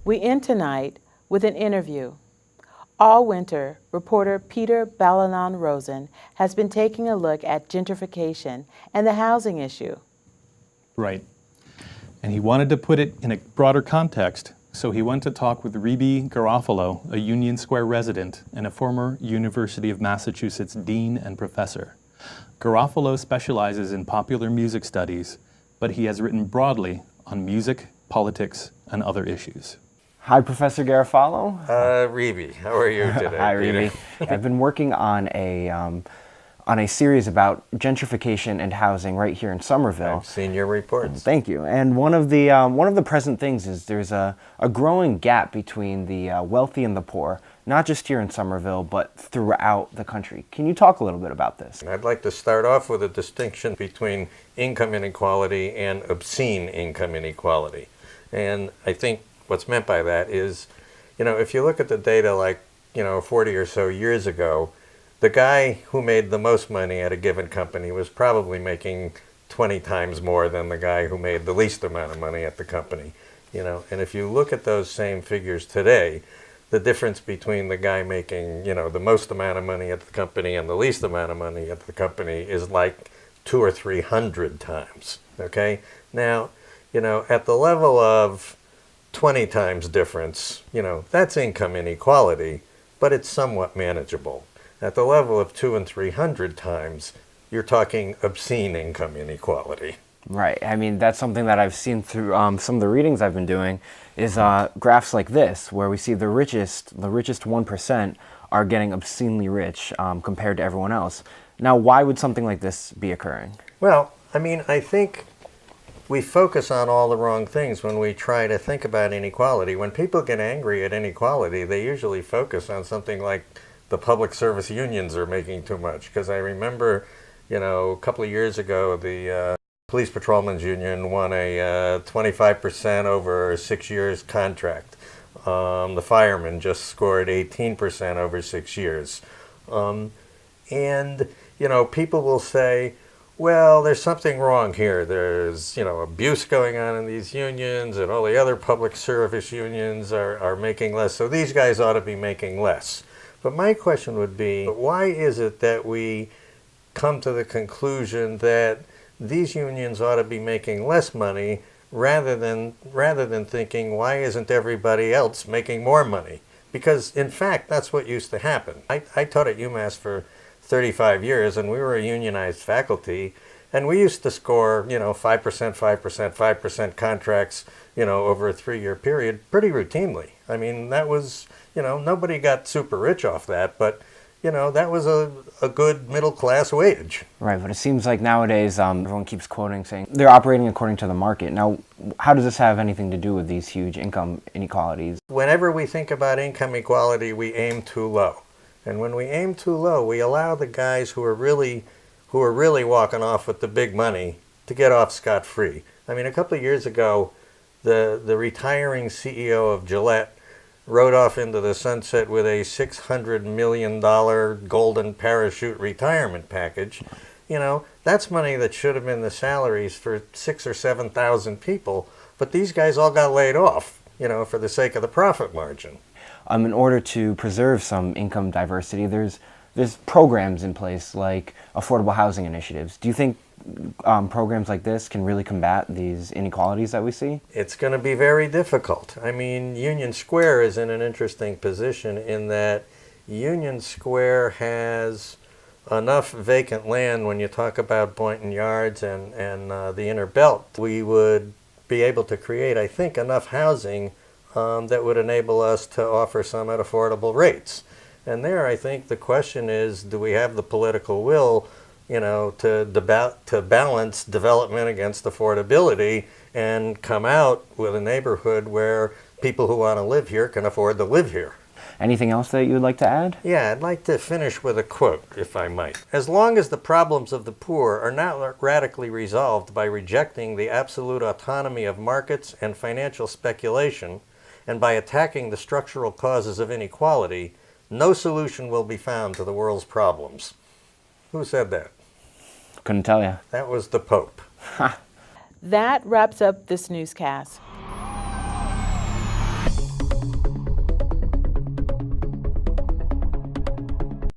We end tonight with an interview. All winter, reporter Peter Balanon-Rosen has been taking a look at gentrification and the housing issue. Right. And he wanted to put it in a broader context, so he went to talk with Rebe Garofalo, a Union Square resident and a former University of Massachusetts dean and professor. Garofalo specializes in popular music studies, but he has written broadly on music, politics, and other issues. Hi, Professor Garofalo. Rebe, how are you today? Hi, Rebe. I've been working on a series about gentrification and housing right here in Somerville. I've seen your reports. Thank you. And one of the present things is there's a growing gap between the wealthy and the poor, not just here in Somerville, but throughout the country. Can you talk a little bit about this? I'd like to start off with a distinction between income inequality and obscene income inequality. And I think what's meant by that is, if you look at the data like, 40 or so years ago, the guy who made the most money at a given company was probably making 20 times more than the guy who made the least amount of money at the company. And if you look at those same figures today, the difference between the guy making, the most amount of money at the company and the least amount of money at the company is like 200 or 300 times. Okay? Now, at the level of 20 times difference, that's income inequality, but it's somewhat manageable. At the level of 200 and 300 times, you're talking obscene income inequality. Right. I mean, that's something that I've seen through some of the readings I've been doing is graphs like this, where we see the richest 1% are getting obscenely rich compared to everyone else. Now, why would something like this be occurring? Well, I think we focus on all the wrong things when we try to think about inequality. When people get angry at inequality, they usually focus on something like the public service unions are making too much. Because I remember, a couple of years ago, the Police Patrolmen's Union won a 25% over 6 years contract. The firemen just scored 18% over 6 years. And, people will say, well, there's something wrong here. There's, abuse going on in these unions, and all the other public service unions are making less, so these guys ought to be making less. But my question would be, why is it that we come to the conclusion that these unions ought to be making less money rather than thinking, why isn't everybody else making more money? Because, in fact, that's what used to happen. I taught at UMass for 35 years, and we were a unionized faculty, and we used to score, 5%, 5%, 5% contracts, over a 3-year period pretty routinely. That was, nobody got super rich off that, but, that was a good middle-class wage. Right, but it seems like nowadays everyone keeps quoting saying they're operating according to the market. Now, how does this have anything to do with these huge income inequalities? Whenever we think about income equality, we aim too low. And when we aim too low, we allow the guys who are really walking off with the big money to get off scot-free. A couple of years ago, the retiring CEO of Gillette rode off into the sunset with a $600 million golden parachute retirement package. That's money that should have been the salaries for 6,000 or 7,000 people, but these guys all got laid off, for the sake of the profit margin. In order to preserve some income diversity, there's programs in place like affordable housing initiatives. Do you think programs like this can really combat these inequalities that we see? It's going to be very difficult. Union Square is in an interesting position in that Union Square has enough vacant land. When you talk about Boynton Yards and the inner belt, we would be able to create, I think, enough housing that would enable us to offer some at affordable rates. And there, I think the question is, do we have the political will, to balance development against affordability and come out with a neighborhood where people who want to live here can afford to live here? Anything else that you would like to add? Yeah, I'd like to finish with a quote, if I might. As long as the problems of the poor are not radically resolved by rejecting the absolute autonomy of markets and financial speculation, and by attacking the structural causes of inequality, no solution will be found to the world's problems. Who said that? Couldn't tell you. That was the Pope. That wraps up this newscast.